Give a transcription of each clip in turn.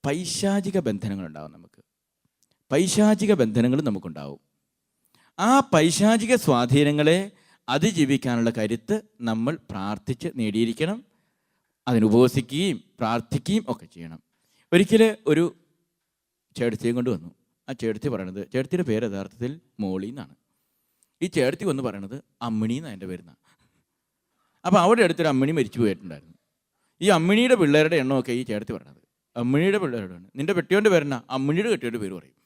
പൈശാചിക ബന്ധനങ്ങളുണ്ടാവും. പൈശാചിക ബന്ധനങ്ങൾ നമുക്കുണ്ടാവും. ആ പൈശാചിക സ്വാധീനങ്ങളെ അതിജീവിക്കാനുള്ള കരുത്ത് നമ്മൾ പ്രാർത്ഥിച്ച് നേടിയിരിക്കണം. അതിനുപവസിക്കുകയും പ്രാർത്ഥിക്കുകയും ഒക്കെ ചെയ്യണം. ഒരിക്കൽ ഒരു ചേട്ടത്തിയും കൊണ്ട് വന്നു. ആ ചേട്ടത്തി പറയണത്, ചേട്ടത്തിയുടെ പേര് യഥാർത്ഥത്തിൽ മോളി എന്നാണ്. ഈ ചേട്ടത്തി വന്ന് പറയണത് അമ്മിണി എന്നാണ് എൻ്റെ പേരുന്ന. അപ്പോൾ അവിടെ അടുത്തൊരു അമ്മിണി മരിച്ചു പോയിട്ടുണ്ടായിരുന്നു. ഈ അമ്മിണിയുടെ പിള്ളേരുടെ എണ്ണമൊക്കെ ഈ ചേട്ടത്തി പറയണത്. അമ്മിണിയുടെ പിള്ളേരുടെ എണ്ണം, നിൻ്റെ കെട്ടിയോൻ്റെ പേരെന്നാ? അമ്മിണിയുടെ കെട്ടിയോൻ്റെ പേര് പറയും.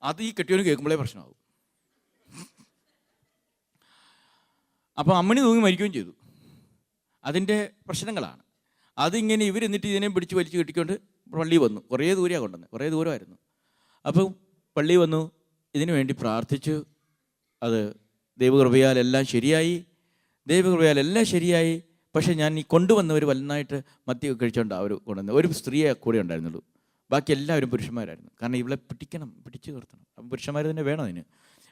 അത് ഈ കെട്ടിയോന് കേൾക്കുമ്പോഴേ പ്രശ്നമാകും. അപ്പോൾ അമ്മിണി തൂങ്ങി മരിക്കുകയും ചെയ്തു. അതിൻ്റെ പ്രശ്നങ്ങളാണ്. അതിങ്ങനെ ഇവരെന്നിട്ട് ഇതിനെ പിടിച്ച് വലിച്ച് കെട്ടിക്കൊണ്ട് പള്ളി വന്നു. കുറേ ദൂരെയാണ് കൊണ്ടുവന്നത്, കുറേ ദൂരമായിരുന്നു. അപ്പോൾ പള്ളി വന്നു, ഇതിനു വേണ്ടി പ്രാർത്ഥിച്ചു. അത് ദൈവകൃപയാൽ എല്ലാം ശരിയായി. പക്ഷേ ഞാൻ ഈ കൊണ്ടുവന്നവർ വലുതായിട്ട് മദ്യം കഴിച്ചുകൊണ്ടാണ് അവർ കൊണ്ടുവന്നത്. ഒരു സ്ത്രീയെ കൂടെ ഉണ്ടായിരുന്നുള്ളൂ, ബാക്കി എല്ലാവരും പുരുഷന്മാരായിരുന്നു. കാരണം ഇവളെ പിടിച്ചു നിർത്തണം. അപ്പം പുരുഷന്മാർ തന്നെ വേണം അതിന്.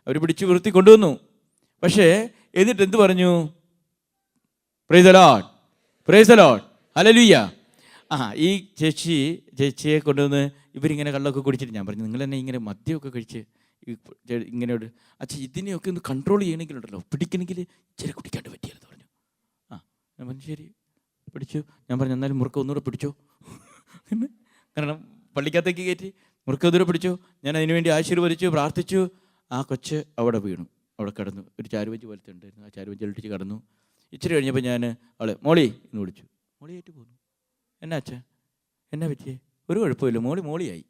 അവർ പിടിച്ചു നിർത്തി കൊണ്ടുവന്നു. പക്ഷേ എന്നിട്ട് എന്ത് പറഞ്ഞു? Price the lord, hallelujah. ഈ ചേച്ചിയെ കൊണ്ടുവന്ന് ഇവരിങ്ങനെ കള്ളൊക്കെ കുടിച്ചിട്ട് ഞാൻ പറഞ്ഞു, നിങ്ങൾ തന്നെ ഇങ്ങനെ മദ്യമൊക്കെ കഴിച്ച് ഇങ്ങനെ അച്ഛാ ഇതിനെയൊക്കെ ഒന്ന് കൺട്രോൾ ചെയ്യണമെങ്കിലുണ്ടല്ലോ, പിടിക്കണമെങ്കിൽ ഇച്ചിരി കുടിക്കാണ്ട് പറ്റിയെന്ന് പറഞ്ഞു. ഞാൻ പറഞ്ഞു ശരി പിടിച്ചു. ഞാൻ പറഞ്ഞു എന്നാലും മുറുക്ക ഒന്നുകൂടെ പിടിച്ചോ. കാരണം പള്ളിക്കകത്തേക്ക് കയറ്റി മുറുക്ക ഒന്നുകൂടെ പിടിച്ചോ. ഞാൻ അതിനുവേണ്ടി ആശീർവദിച്ചു, പ്രാർത്ഥിച്ചു. ആ കൊച്ച് അവിടെ വീണു, അവിടെ കിടന്നു. ഒരു ചാരുവഞ്ചി പോലത്തെ ഉണ്ടായിരുന്നു. ആ ചാരുവഞ്ചി ഇട്ടിച്ച് കിടന്നു. ഇച്ചിരി കഴിഞ്ഞപ്പോൾ ഞാൻ അവളെ മോളി എന്ന് വിളിച്ചു. മോളിയായിട്ട് പോന്നു. എന്നാ അച്ഛാ, എന്നാ പറ്റിയേ? ഒരു കുഴപ്പമില്ല, മോളിയായി.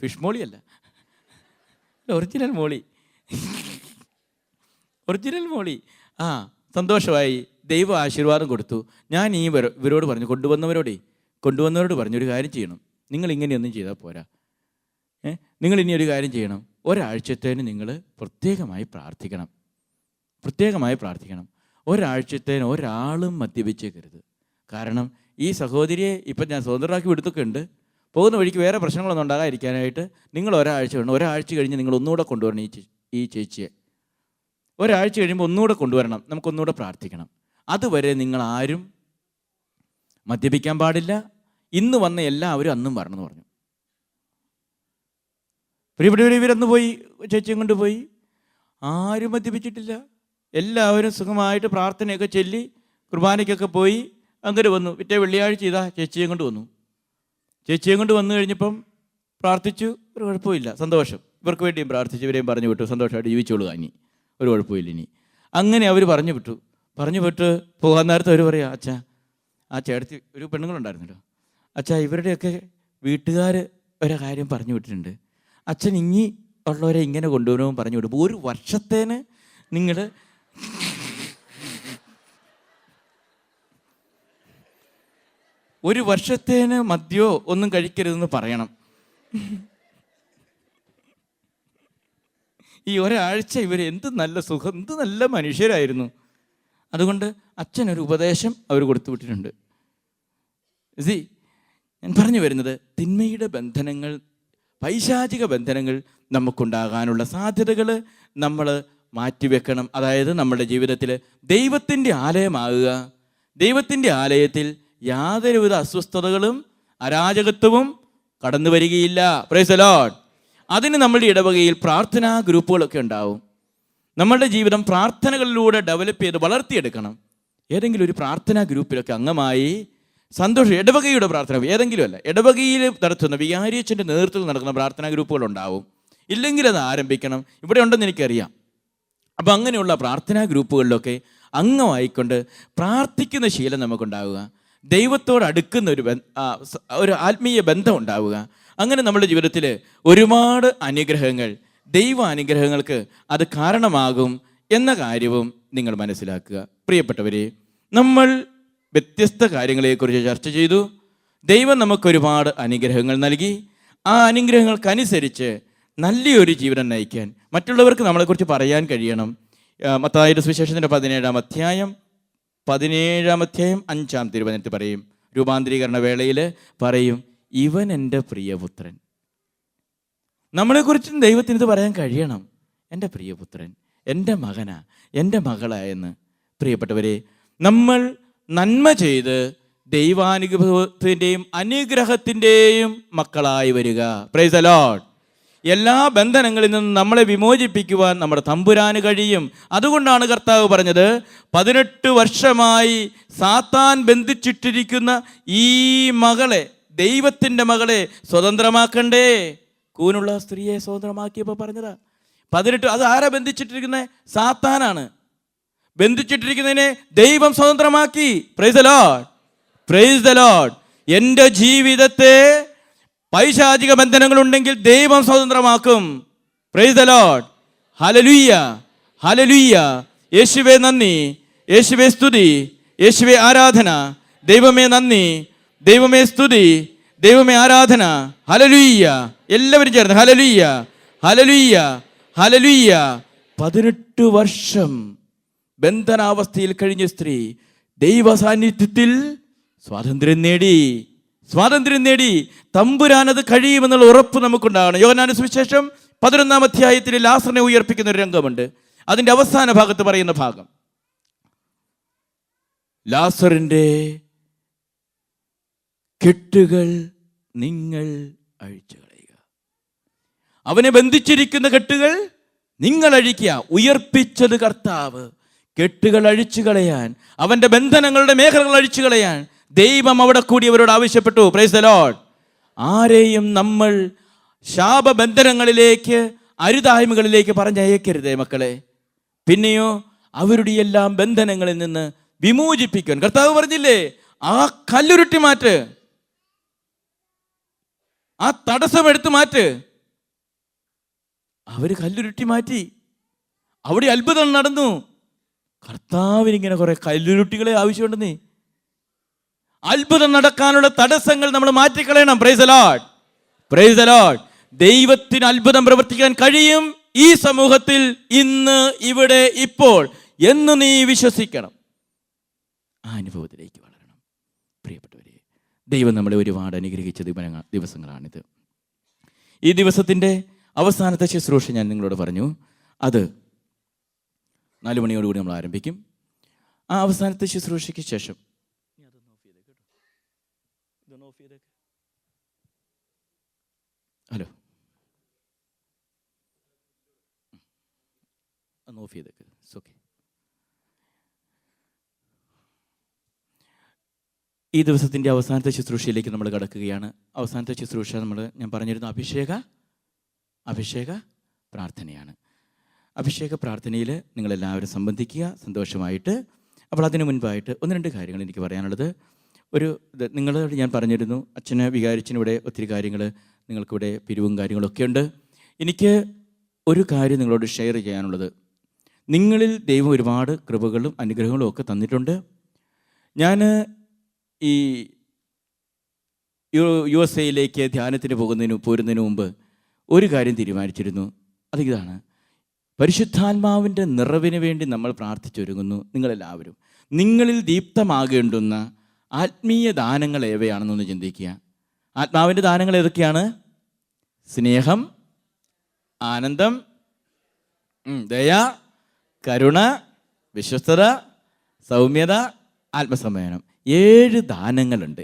ഫിഷ് മോളിയല്ല, ഒറിജിനൽ മോളി. സന്തോഷമായി. ദൈവ ആശീർവാദം കൊടുത്തു. ഞാൻ ഇവരോട് പറഞ്ഞു, കൊണ്ടുവന്നവരോട് പറഞ്ഞു, ഒരു കാര്യം ചെയ്യണം. നിങ്ങൾ ഇങ്ങനെയൊന്നും ചെയ്താൽ പോരാ. നിങ്ങൾ ഇനി ഒരു കാര്യം ചെയ്യണം. ഒരാഴ്ചത്തേന് നിങ്ങൾ പ്രത്യേകമായി പ്രാർത്ഥിക്കണം. ഒരാഴ്ചത്തേന് ഒരാളും മദ്യപിച്ചേക്കരുത്. കാരണം ഈ സഹോദരിയെ ഇപ്പം ഞാൻ സ്വതന്ത്രമാക്കി വിടുത്തൊക്കെ ഉണ്ട്. പോകുന്ന വഴിക്ക് വേറെ പ്രശ്നങ്ങളൊന്നും ഉണ്ടാകാതിരിക്കാനായിട്ട് നിങ്ങൾ ഒരാഴ്ച കഴിഞ്ഞ് നിങ്ങൾ ഒന്നുകൂടെ കൊണ്ടുവരണം ഈ ചേച്ചിയെ. ഒരാഴ്ച കഴിയുമ്പോൾ ഒന്നുകൂടെ കൊണ്ടുവരണം, നമുക്കൊന്നുകൂടെ പ്രാർത്ഥിക്കണം. അതുവരെ നിങ്ങൾ ആരും മദ്യപിക്കാൻ പാടില്ല. ഇന്ന് വന്ന എല്ലാവരും അന്നും വരണമെന്ന് പറഞ്ഞു. പ്രിയപ്പെട്ടവരെ, ഇവരന്ന് പോയി, ചേച്ചിയും കൊണ്ട് പോയി. ആരും മദ്യപിച്ചിട്ടില്ല. എല്ലാവരും സുഖമായിട്ട് പ്രാർത്ഥനയൊക്കെ ചൊല്ലി കുർബാനയ്ക്കൊക്കെ പോയി അങ്ങനെ വന്നു. പിറ്റേ വെള്ളിയാഴ്ച ചേച്ചിയും കൊണ്ട് വന്നു കഴിഞ്ഞപ്പം പ്രാർത്ഥിച്ചു. ഒരു കുഴപ്പമില്ല, സന്തോഷം. ഇവർക്ക് വേണ്ടിയും പ്രാർത്ഥിച്ചു, ഇവരെയും പറഞ്ഞു വിട്ടു. സന്തോഷമായിട്ട് ജീവിച്ചോളുക, ഇനി ഒരു കുഴപ്പമില്ല. ഇനി അങ്ങനെ അവർ പറഞ്ഞു വിട്ട് പോകാൻ നേരത്തെ അവർ പറയാം, അച്ഛാ ആ ചേട്ടത്തി ഒരു പെണ്ണുങ്ങളുണ്ടായിരുന്നല്ലോ, അച്ഛാ ഇവരുടെയൊക്കെ വീട്ടുകാർ ഒരു കാര്യം പറഞ്ഞു വിട്ടിട്ടുണ്ട്. അച്ഛൻ ഇനി ഉള്ളവരെ ഇങ്ങനെ കൊണ്ടുവരുമെന്ന് പറഞ്ഞു വിടും. ഒരു വർഷത്തേന് നിങ്ങൾ മദ്യമോ ഒന്നും കഴിക്കരുതെന്ന് പറയണം. ഈ ഒരാഴ്ച ഇവർ എന്ത് നല്ല സുഖം, എന്ത് നല്ല മനുഷ്യരായിരുന്നു. അതുകൊണ്ട് അച്ഛനൊരു ഉപദേശം അവർ കൊടുത്തു വിട്ടിട്ടുണ്ട്. ഞാൻ പറഞ്ഞു വരുന്നത്, തിന്മയുടെ ബന്ധനങ്ങൾ, പൈശാചിക ബന്ധനങ്ങൾ നമുക്കുണ്ടാകാനുള്ള സാധ്യതകൾ നമ്മൾ മാറ്റിവെക്കണം. അതായത് നമ്മുടെ ജീവിതത്തിൽ ദൈവത്തിൻ്റെ ആലയമാകുക. ദൈവത്തിൻ്റെ ആലയത്തിൽ യാതൊരുവിധ അസ്വസ്ഥതകളും അരാജകത്വവും കടന്നു വരികയില്ല. Price the Lord. അതിന് നമ്മളുടെ ഇടവകയിൽ പ്രാർത്ഥനാ ഗ്രൂപ്പുകളൊക്കെ ഉണ്ടാവും. നമ്മളുടെ ജീവിതം പ്രാർത്ഥനകളിലൂടെ ഡെവലപ്പ് ചെയ്ത് വളർത്തിയെടുക്കണം. ഏതെങ്കിലും ഒരു പ്രാർത്ഥനാ ഗ്രൂപ്പിലൊക്കെ അംഗമായി ഇടവകയുടെ പ്രാർത്ഥന, ഏതെങ്കിലും അല്ല, ഇടവകയിൽ നടത്തുന്ന വികാരിയച്ഛൻ്റെ നേതൃത്വത്തിൽ നടക്കുന്ന പ്രാർത്ഥനാ ഗ്രൂപ്പുകളുണ്ടാവും. ഇല്ലെങ്കിൽ അത് ആരംഭിക്കണം. ഇവിടെ ഉണ്ടെന്ന് എനിക്കറിയാം. അപ്പം അങ്ങനെയുള്ള പ്രാർത്ഥനാ ഗ്രൂപ്പുകളിലൊക്കെ അംഗമായിക്കൊണ്ട് പ്രാർത്ഥിക്കുന്ന ശീലം നമുക്കുണ്ടാവുക. ദൈവത്തോട് അടുക്കുന്ന ഒരു ആത്മീയ ബന്ധം ഉണ്ടാവുക. അങ്ങനെ നമ്മുടെ ജീവിതത്തിൽ ഒരുപാട് അനുഗ്രഹങ്ങൾ, ദൈവ അനുഗ്രഹങ്ങൾക്ക് അത് കാരണമാകും എന്ന കാര്യവും നിങ്ങൾ മനസ്സിലാക്കുക. പ്രിയപ്പെട്ടവരെ, നമ്മൾ വ്യത്യസ്ത കാര്യങ്ങളെക്കുറിച്ച് ചർച്ച ചെയ്തു. ദൈവം നമുക്കൊരുപാട് അനുഗ്രഹങ്ങൾ നൽകി. ആ അനുഗ്രഹങ്ങൾക്കനുസരിച്ച് നല്ലൊരു ജീവിതം നയിക്കാൻ മറ്റുള്ളവർക്ക് നമ്മളെക്കുറിച്ച് പറയാൻ കഴിയണം. മത്തായിയുടെ സുവിശേഷത്തിൻ്റെ 17-ാം അധ്യായം 5-ാം തിരുവചനത്തിൽ പറയും, രൂപാന്തരീകരണ വേളയിൽ പറയും, ഇവൻ എൻ്റെ പ്രിയപുത്രൻ. നമ്മളെക്കുറിച്ചും ദൈവത്തിന് ഇത് പറയാൻ കഴിയണം. എൻ്റെ പ്രിയപുത്രൻ, എൻ്റെ മകനാ, എൻ്റെ മകളാ എന്ന്. പ്രിയപ്പെട്ടവരെ, നമ്മൾ നന്മ ചെയ്ത് ദൈവാനുഗ്രഹത്തിൻ്റെയും അനുഗ്രഹത്തിൻ്റെയും മക്കളായി വരിക. Price the Lord. എല്ലാ ബന്ധനങ്ങളിൽ നിന്നും നമ്മളെ വിമോചിപ്പിക്കുവാൻ നമ്മുടെ തമ്പുരാന് കഴിയും. അതുകൊണ്ടാണ് കർത്താവ് പറഞ്ഞത്, 18 വർഷമായി സാത്താൻ ബന്ധിച്ചിട്ടിരിക്കുന്ന ഈ മകളെ, ദൈവത്തിൻ്റെ മകളെ സ്വതന്ത്രമാക്കണ്ടേ. കൂനുള്ള സ്ത്രീയെ സ്വതന്ത്രമാക്കിയപ്പോൾ പറഞ്ഞതാ. 18, അത് ആരാ ബന്ധിച്ചിട്ടിരിക്കുന്നത്? സാത്താനാണ്. ബന്ധിച്ചിട്ടിരിക്കുന്നതിനെ ദൈവം സ്വതന്ത്രമാക്കി. Praise the lord, praise the lord. എൻ്റെ ജീവിതത്തെ പൈശാചിക ബന്ധനങ്ങളുണ്ടെങ്കിൽ ദൈവം സ്വതന്ത്രമാക്കും. Praise the lord. Hallelujah, hallelujah. യേശുവേ നന്ദി, യേശുവേ സ്തുതി, യേശുവേ ആരാധന. ദൈവമേ നന്ദി, ദൈവമേ സ്തുതി, ദൈവമേ ആരാധന. ഹല്ലേലൂയ. എല്ലാവരും ചേർന്ന് ഹല്ലേലൂയ, ഹല്ലേലൂയ, ഹല്ലേലൂയ. 18 വർഷം ബന്ധനാവസ്ഥയിൽ കഴിഞ്ഞ സ്ത്രീ ദൈവ സാന്നിധ്യത്തിൽ സ്വാതന്ത്ര്യം നേടി, സ്വാതന്ത്ര്യം നേടി. തമ്പുരാനത് കഴിയുമെന്നുള്ള ഉറപ്പ് നമുക്കുണ്ടാകണം. യോഹന്നാന്റെ സുവിശേഷം 11-ാം അധ്യായത്തിൽ ലാസറിനെ ഉയർപ്പിക്കുന്ന ഒരു രംഗമുണ്ട്. അതിൻ്റെ അവസാന ഭാഗത്ത് പറയുന്ന ഭാഗം, ലാസറിൻ്റെ കെട്ടുകൾ നിങ്ങൾ അഴിച്ചു കളയുക. അവനെ ബന്ധിച്ചിരിക്കുന്ന കെട്ടുകൾ നിങ്ങൾ അഴിക്കുക. ഉയർപ്പിച്ചത് കർത്താവ്. കെട്ടുകൾ അഴിച്ചു കളയാൻ, അവൻ്റെ ബന്ധനങ്ങളുടെ മേഖലകൾ അഴിച്ചു കളയാൻ ദൈവം അവിടെ കൂടി അവരോട് ആവശ്യപ്പെട്ടു. Price the Lord. ആരെയും നമ്മൾ ശാപബന്ധനങ്ങളിലേക്ക്, അരുതായ്മകളിലേക്ക് പറഞ്ഞയക്കരുതേ മക്കളെ. പിന്നെയോ അവരുടെ എല്ലാം ബന്ധനങ്ങളിൽ നിന്ന് വിമോചിപ്പിക്കാൻ കർത്താവ് പറഞ്ഞില്ലേ, ആ കല്ലുരുട്ടി മാറ്റ്, ആ തടസ്സം എടുത്ത് മാറ്റ്. അവര് കല്ലുരുട്ടി മാറ്റി. അവിടെ അത്ഭുതം നടന്നു. കർത്താവിനിങ്ങനെ കുറെ കല്ലുരുട്ടികളെ ആവശ്യമുണ്ടെന്നേ. അത്ഭുതം നടക്കാനുള്ള തടസ്സങ്ങൾ നമ്മൾ മാറ്റിക്കളയണം. Praise the lord, praise the lord. ദൈവത്തിന് അത്ഭുതം പ്രവർത്തിക്കാൻ കഴിയും ഈ സമൂഹത്തിൽ, ഇന്ന്, ഇവിടെ, ഇപ്പോൾ എന്ന് നീ വിശ്വസിക്കണം. ആ അനുഭവത്തിലേക്ക് വളരണം. പ്രിയപ്പെട്ടവരെ, ദൈവം നമ്മളെ ഒരുപാട് അനുഗ്രഹിച്ച ദിവസങ്ങളാണിത്. ഈ ദിവസത്തിൻ്റെ അവസാനത്തെ ശുശ്രൂഷ ഞാൻ നിങ്ങളോട് പറഞ്ഞു. അത് 4 മണിയോടുകൂടി നമ്മൾ ആരംഭിക്കും. ആ അവസാനത്തെ ശുശ്രൂഷയ്ക്ക് ശേഷം ഹലോ ഒന്ന് ഓഫ് ചെയ്തേക്ക്. ഓക്കെ. ഈ ദിവസത്തിൻ്റെ അവസാനത്തെ ശുശ്രൂഷയിലേക്ക് നമ്മൾ കടക്കുകയാണ്. അവസാനത്തെ ശുശ്രൂഷ ഞാൻ പറഞ്ഞിരുന്നു അഭിഷേക പ്രാർത്ഥനയാണ്. അഭിഷേക പ്രാർത്ഥനയിൽ നിങ്ങളെല്ലാവരും സംബന്ധിക്കുക സന്തോഷമായിട്ട്. അപ്പോൾ അതിനു മുൻപായിട്ട് 1-2 കാര്യങ്ങൾ എനിക്ക് പറയാനുള്ളത്. നിങ്ങളോട് ഞാൻ പറഞ്ഞിരുന്നു, അച്ഛന് വികാരിച്ചിനിവിടെ ഒത്തിരി കാര്യങ്ങൾ, നിങ്ങൾക്കിവിടെ പിരിവും കാര്യങ്ങളൊക്കെ ഉണ്ട്. എനിക്ക് ഒരു കാര്യം നിങ്ങളോട് ഷെയർ ചെയ്യാനുള്ളത്, നിങ്ങളിൽ ദൈവം ഒരുപാട് കൃപകളും അനുഗ്രഹങ്ങളും ഒക്കെ തന്നിട്ടുണ്ട്. ഞാൻ ഈ USA ധ്യാനത്തിന് പോരുന്നതിന് മുമ്പ് ഒരു കാര്യം തീരുമാനിച്ചിരുന്നു. അതിതാണ്, പരിശുദ്ധാത്മാവിൻ്റെ നിറവിന് വേണ്ടി നമ്മൾ പ്രാർത്ഥിച്ചൊരുങ്ങുന്നു. നിങ്ങളെല്ലാവരും നിങ്ങളിൽ ദീപ്തമാകേണ്ടുന്ന ആത്മീയ ദാനങ്ങൾ ഏവയാണെന്നൊന്ന് ചിന്തിക്കുക. ആത്മാവിൻ്റെ ദാനങ്ങൾ ഏതൊക്കെയാണ്? സ്നേഹം, ആനന്ദം, ദയ, കരുണ, വിശ്വസ്തത, സൗമ്യത, ആത്മസംയമനം. 7 ദാനങ്ങളുണ്ട്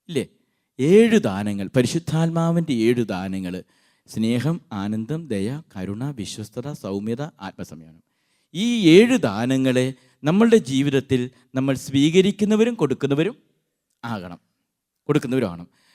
ഇല്ലേ? 7 ദാനങ്ങൾ, പരിശുദ്ധാത്മാവിൻ്റെ 7 ദാനങ്ങൾ. സ്നേഹം, ആനന്ദം, ദയ, കരുണ, വിശ്വസ്തത, സൗമ്യത, ആത്മസംയമനം. ഈ 7 ദാനങ്ങളെ നമ്മളുടെ ജീവിതത്തിൽ നമ്മൾ സ്വീകരിക്കുന്നവരും കൊടുക്കുന്നവരും ആകണം.